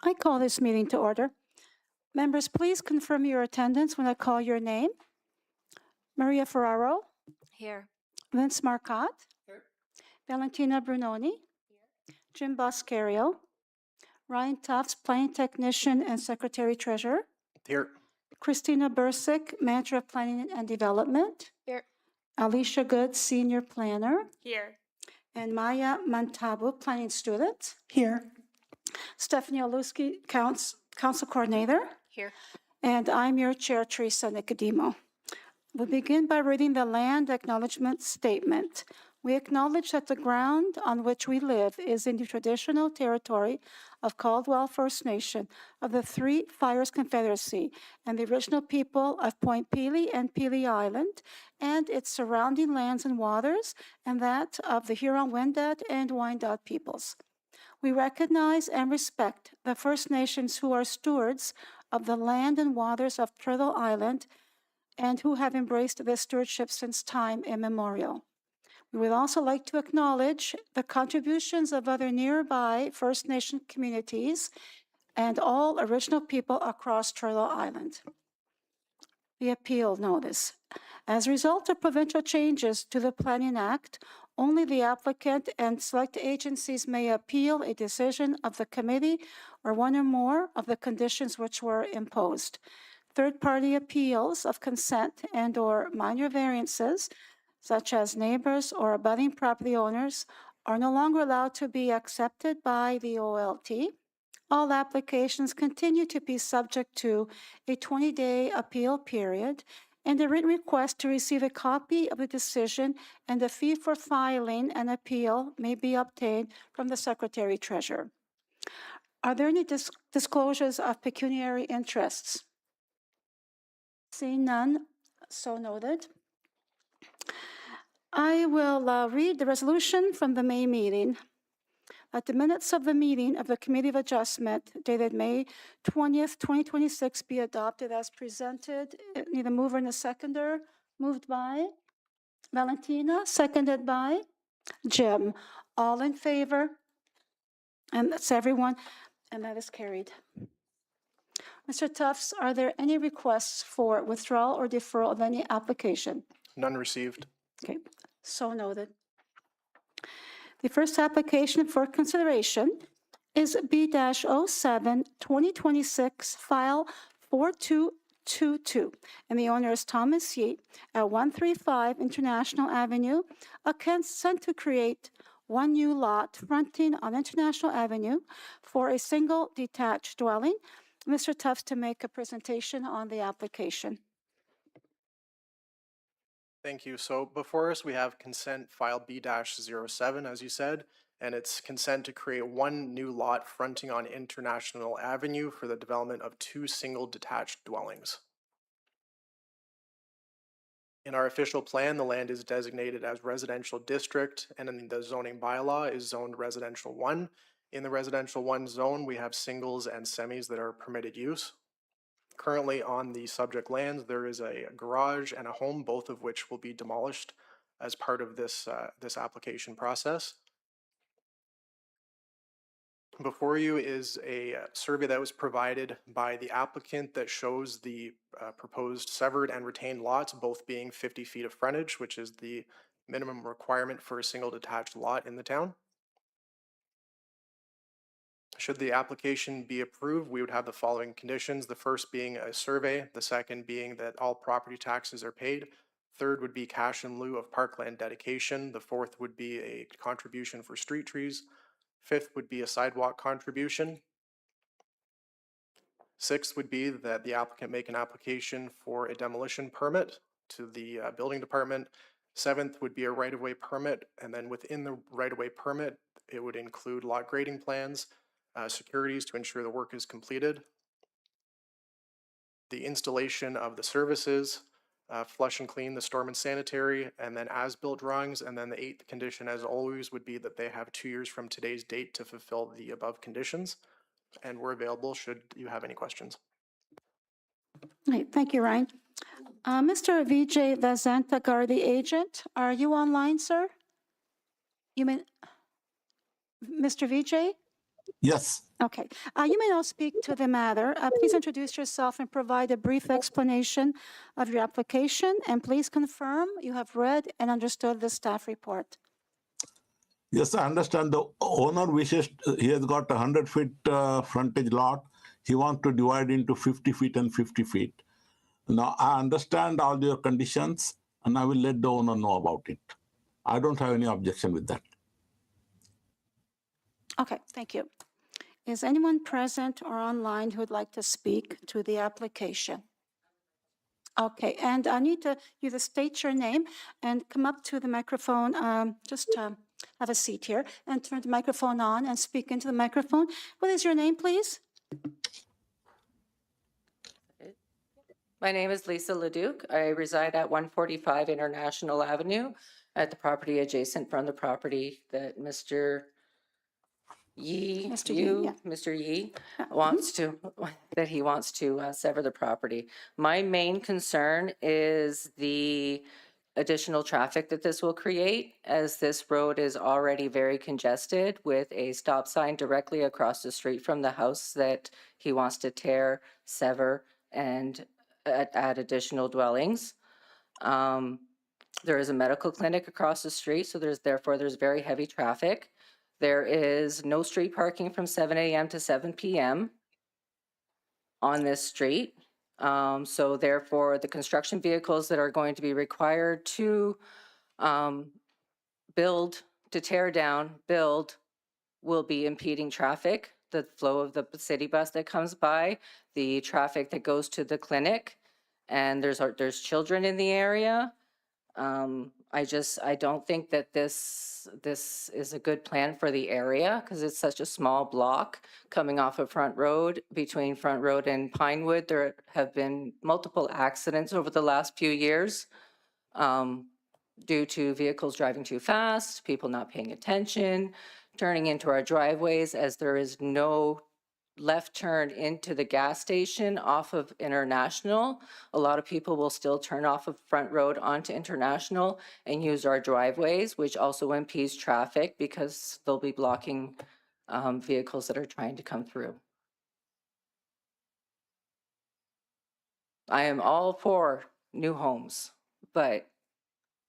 I call this meeting to order. Members, please confirm your attendance when I call your name. Maria Ferraro, Here. Vince Marcotte, Here. Valentina Brunoni, Jim Boscario, Ryan Tufts, Planning Technician and Secretary Treasurer, Here. Christina Bursick, Manager of Planning and Development, Here. Alicia Good, Senior Planner, Here. and Maya Mantabu, Planning Student. Here. Stephanie Oluski, Council Coordinator. Here. And I'm your chair, Teresa Nicodemo. We'll begin by reading the land acknowledgement statement. We acknowledge that the ground on which we live is in the traditional territory of Caldwell First Nation of the Three Fires Confederacy and the original people of Point Pelee and Pelee Island and its surrounding lands and waters, and that of the Huron-Wendat and Wyandot peoples. We recognize and respect the First Nations who are stewards of the land and waters of Turtle Island and who have embraced this stewardship since time immemorial. We would also like to acknowledge the contributions of other nearby First Nation communities and all original people across Turtle Island. The appeal notice. As a result of provincial changes to the Planning Act, only the applicant and select agencies may appeal a decision of the committee or one or more of the conditions which were imposed. Third-party appeals of consent and/or minor variances, such as neighbors or abutting property owners, are no longer allowed to be accepted by the OLT. All applications continue to be subject to a 20-day appeal period, and a written request to receive a copy of the decision and a fee for filing an appeal may be obtained from the Secretary Treasurer. Are there any disclosures of pecuniary interests? Seeing none, so noted. I will read the resolution from the May meeting. At the minutes of the meeting of the Committee of Adjustment dated May 20th, 2026 be adopted as presented. Need a mover and a seconder. Moved by Valentina, seconded by Jim. All in favor? And that's everyone, and that is carried. Mr. Tufts, are there any requests for withdrawal or deferral of any application? None received. Okay, so noted. The first application for consideration is B-07 2026 file 4222, and the owner is Thomas Yeat at 135 International Avenue, a consent to create one new lot fronting on International Avenue for a single detached dwelling. Mr. Tufts to make a presentation on the application. Thank you. So before us, we have consent file B-07, as you said, and it's consent to create one new lot fronting on International Avenue for the development of two single detached dwellings. In our official plan, the land is designated as residential district, and in the zoning bylaw is zoned residential 1. In the residential 1 zone, we have singles and semis that are permitted use. Currently on the subject lands, there is a garage and a home, both of which will be demolished as part of this application process. Before you is a survey that was provided by the applicant that shows the proposed severed and retained lots, both being 50 feet of frontage, which is the minimum requirement for a single detached lot in the town. Should the application be approved, we would have the following conditions. The first being a survey, the second being that all property taxes are paid. Third would be cash in lieu of parkland dedication. The fourth would be a contribution for street trees. Fifth would be a sidewalk contribution. Sixth would be that the applicant make an application for a demolition permit to the building department. Seventh would be a right-of-way permit, and then within the right-of-way permit, it would include lot grading plans, securities to ensure the work is completed, the installation of the services, flush and clean the storm and sanitary, and then as-built drawings. And then the eighth condition, as always, would be that they have 2 years from today's date to fulfill the above conditions. And we're available should you have any questions. Right, thank you, Ryan. Mr. Vijay Vasantagar, the agent, are you online, sir? You mean Mr. Vijay? Yes. Okay. You may now speak to the matter. Please introduce yourself and provide a brief explanation of your application, and please confirm you have read and understood the staff report. Yes, I understand the owner wishes, he has got a 100-feet frontage lot. He wants to divide into 50 feet and 50 feet. Now, I understand all your conditions and I will let the owner know about it. I don't have any objection with that. Okay, thank you. Is anyone present or online who would like to speak to the application? Okay, and I need you to state your name and come up to the microphone. Have a seat here and turn the microphone on and speak into the microphone. What is your name, please? My name is Lisa Leduc. I reside at 145 International Avenue at the property adjacent from the property that Mr. Yee, Mr. Yee, yeah. Mr. Yee wants to, that he wants to sever the property. My main concern is the additional traffic that this will create, as this road is already very congested with a stop sign directly across the street from the house that he wants to tear, sever, and add additional dwellings. There is a medical clinic across the street, so there's very heavy traffic. There is no street parking from 7 a.m. to 7 p.m. on this street. So therefore, the construction vehicles that are going to be required to build, to tear down, build, will be impeding traffic, the flow of the city bus that comes by, the traffic that goes to the clinic, and there's children in the area. I don't think that this is a good plan for the area because it's such a small block coming off of Front Road. Between Front Road and Pinewood, there have been multiple accidents over the last few years due to vehicles driving too fast, people not paying attention, turning into our driveways as there is no left turn into the gas station off of International. A lot of people will still turn off of Front Road onto International and use our driveways, which also impedes traffic because they'll be blocking vehicles that are trying to come through. I am all for new homes, but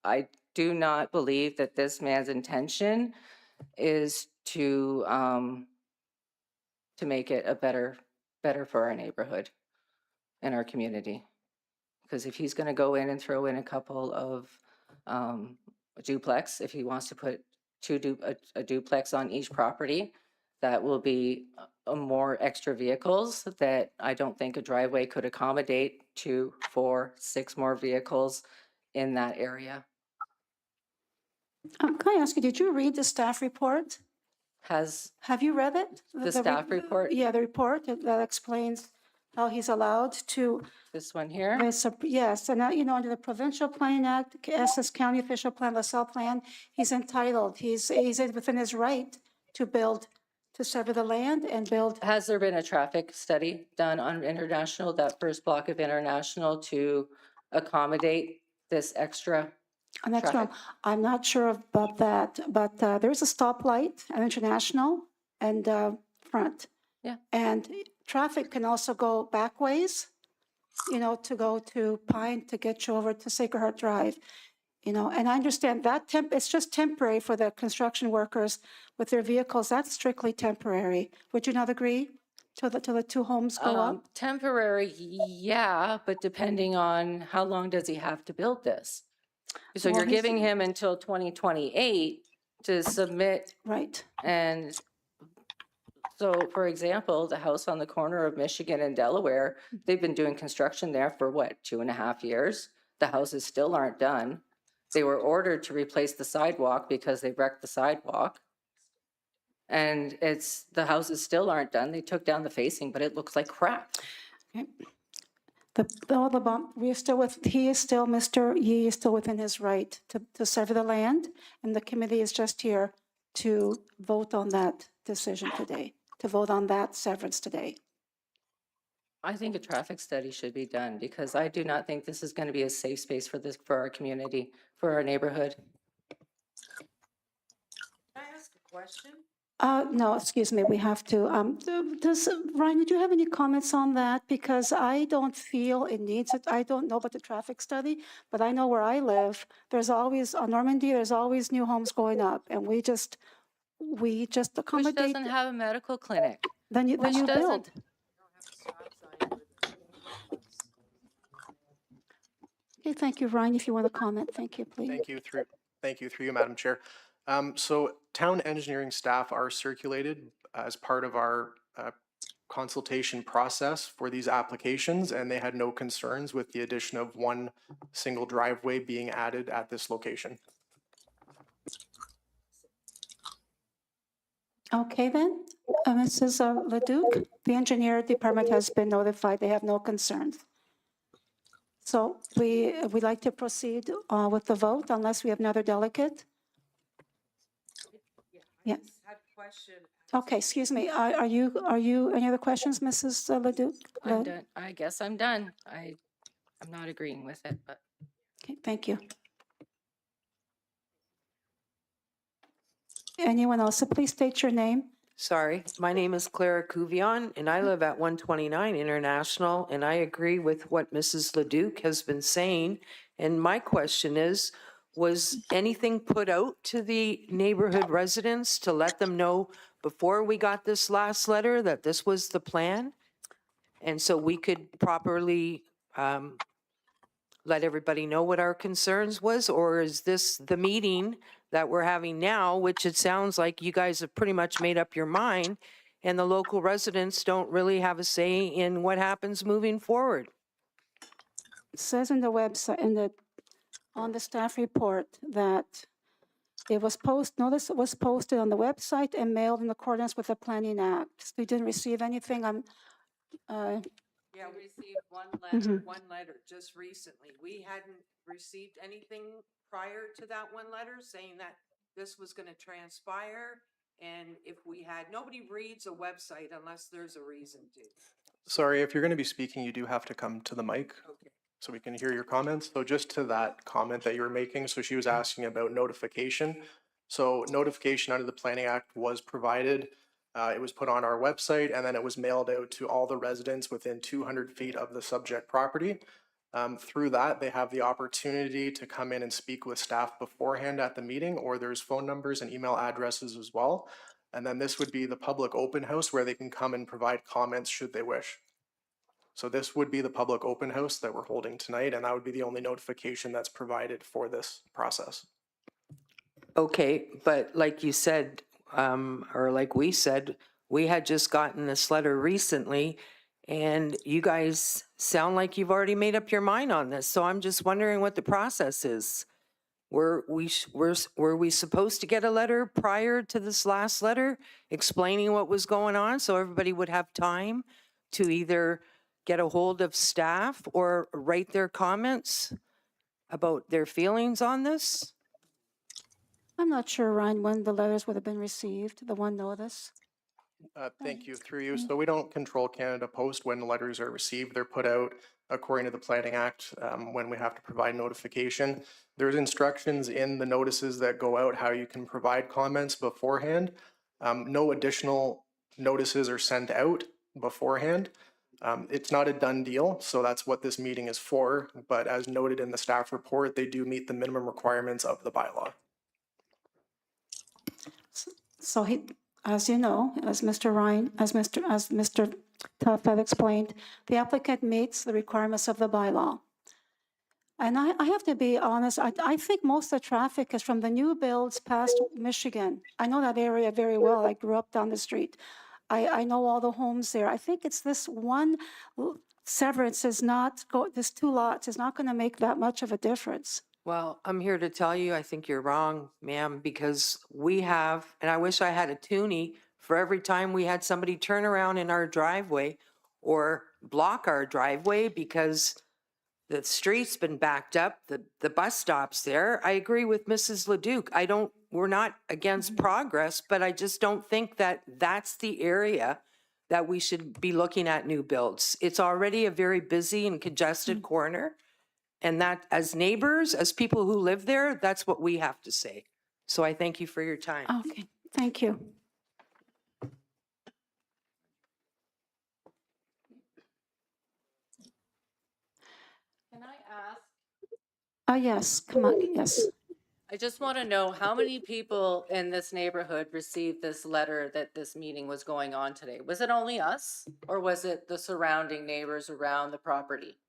I do not believe that this man's intention is to make it a better for our neighborhood and our community. Because if he's going to go in and throw in a couple of duplex, if he wants to put a duplex on each property, that will be more extra vehicles that I don't think a driveway could accommodate 2, 4, 6 more vehicles in that area. Can I ask you, did you read the staff report? Have you read it? The staff report? Yeah, the report that explains how he's allowed to. This one here? Yes, and under the Provincial Planning Act, Essex County Official Plan, LaSalle Plan, he's entitled, he's within his right to build, to sever the land and build. Has there been a traffic study done on International, that first block of International, to accommodate this extra? And that's wrong. traffic? I'm not sure about that, but there's a stoplight at International and Front. Yeah. And traffic can also go back ways, to go to Pine to get you over to Sacred Heart Drive. And I understand that it's just temporary for the construction workers with their vehicles. That's strictly temporary. Would you not agree? Till the 2 homes go up? Temporary, yeah, but depending on how long does he have to build this? So Well, you're he's- giving him until 2028 to submit, Right. and so, for example, the house on the corner of Michigan and Delaware, they've been doing construction there for what, 2.5 years? The houses still aren't done. They were ordered to replace the sidewalk because they wrecked the sidewalk. And the houses still aren't done. They took down the facing, but it looks like crap. He is still, Mr. Yee is still within his right to sever the land, and the committee is just here to vote on that decision today, to vote on that severance today. I think a traffic study should be done because I do not think this is going to be a safe space for our community, for our neighborhood. Can I ask a question? No, excuse me, we have to, Ryan, did you have any comments on that? Because I don't feel it needs it. I don't know about the traffic study, but I know where I live, there's always, on Normandy, there's always new homes going up, and we just Which accommodate, doesn't have a medical clinic. then you Which build. doesn't. Okay, thank you, Ryan, if you want to comment, thank you, please. Thank you through you, Madam Chair. So town engineering staff are circulated as part of our consultation process for these applications, and they had no concerns with the addition of one single driveway being added at this location. Okay, then, Mrs. Leduc, the engineer department has been notified, they have no concerns. So we'd like to proceed with the vote unless we have another delegate. Yeah. Okay, excuse me, are you, any other questions, Mrs. Leduc? I'm done. I guess I'm done. I'm not agreeing with it, but. Okay, thank you. Anyone else? So please state your name. Sorry, my name is Clara Couvion, and I live at 129 International, and I agree with what Mrs. Leduc has been saying. And my question is, was anything put out to the neighborhood residents to let them know before we got this last letter that this was the plan? And so we could properly let everybody know what our concerns was? Or is this the meeting that we're having now, which it sounds like you guys have pretty much made up your mind, and the local residents don't really have a say in what happens moving forward? It says in the website, on the staff report that it was notice was posted on the website and mailed in accordance with the Planning Act. We didn't receive anything. Yeah, we received one letter just recently. We hadn't received anything prior to that one letter saying that this was going to transpire. And if nobody reads a website unless there's a reason to. Sorry, if you're going to be speaking, you do have to come to the mic Okay. so we can hear your comments. So just to that comment that you were making, so she was asking about notification. So notification under the Planning Act was provided. It was put on our website, and then it was mailed out to all the residents within 200 feet of the subject property. Through that, they have the opportunity to come in and speak with staff beforehand at the meeting, or there's phone numbers and email addresses as well. And then this would be the public open house where they can come and provide comments should they wish. So this would be the public open house that we're holding tonight, and that would be the only notification that's provided for this process. Okay, but like you said, or like we said, we had just gotten this letter recently, and you guys sound like you've already made up your mind on this. So I'm just wondering what the process is. Were we supposed to get a letter prior to this last letter explaining what was going on so everybody would have time to either get a hold of staff or write their comments about their feelings on this? I'm not sure, Ryan, when the letters would have been received, the one notice. Thank you, through you. So we don't control Canada Post when letters are received. They're put out according to the Planning Act when we have to provide notification. There's instructions in the notices that go out how you can provide comments beforehand. No additional notices are sent out beforehand. It's not a done deal, so that's what this meeting is for. But as noted in the staff report, they do meet the minimum requirements of the bylaw. So as you know, as Mr. Tuff had explained, the applicant meets the requirements of the bylaw. And I have to be honest, I think most of the traffic is from the new builds past Michigan. I know that area very well. I grew up down the street. I know all the homes there. I think it's this one severance this 2 lots is not going to make that much of a difference. Well, I'm here to tell you, I think you're wrong, ma'am, because we have, and I wish I had a toonie for every time we had somebody turn around in our driveway or block our driveway because the street's been backed up, the bus stop's there. I agree with Mrs. Leduc. We're not against progress, but I just don't think that that's the area that we should be looking at new builds. It's already a very busy and congested corner. And that, as neighbors, as people who live there, that's what we have to say. So I thank you for your time. Okay, thank you. Yes, come on, yes. I just want to know how many people in this neighborhood received this letter that this meeting was going on today? Was it only us, or was it the surrounding neighbors around the property?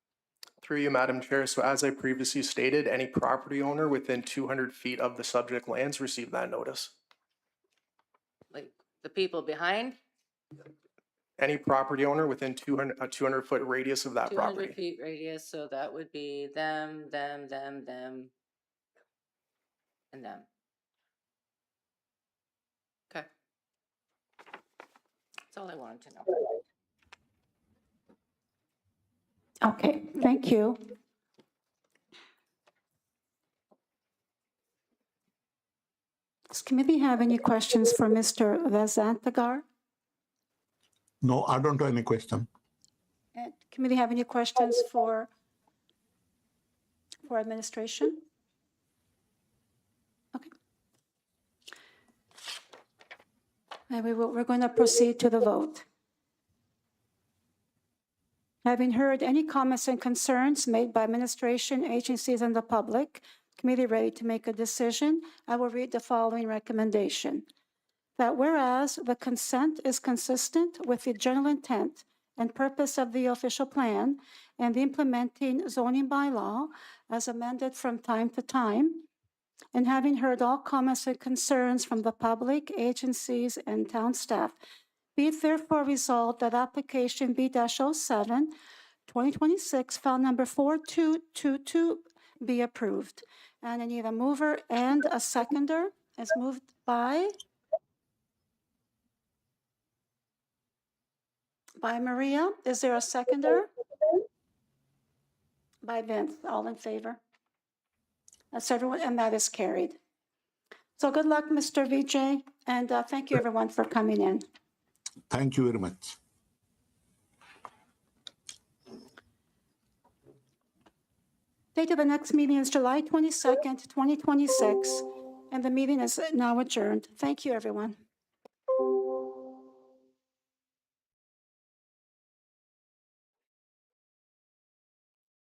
Through you, Madam Chair, so as I previously stated, any property owner within 200 feet of the subject lands received that notice. Like the people behind? Any property owner within a 200-foot radius of that 200 property. feet radius, so that would be them, and them. Okay. That's all I wanted to know. Okay, thank you. Does committee have any questions for Mr. Vazantagar? No, I don't have any question. And committee have any questions for administration? Okay. And we're going to proceed to the vote. Having heard any comments and concerns made by administration, agencies, and the public, committee ready to make a decision, I will read the following recommendation. That whereas the consent is consistent with the general intent and purpose of the official plan and the implementing zoning bylaw as amended from time to time, and having heard all comments and concerns from the public, agencies, and town staff, be it therefore resolved that application B-07, 2026, file number 4222 be approved. And I need a mover and a seconder. It's moved by Maria. Is there a seconder? By Vince. All in favor? That's everyone, and that is carried. So good luck, Mr. VJ, and thank you everyone for coming in. Thank you very much. Date of the next meeting is July 22nd, 2026, and the meeting is now adjourned. Thank you, everyone.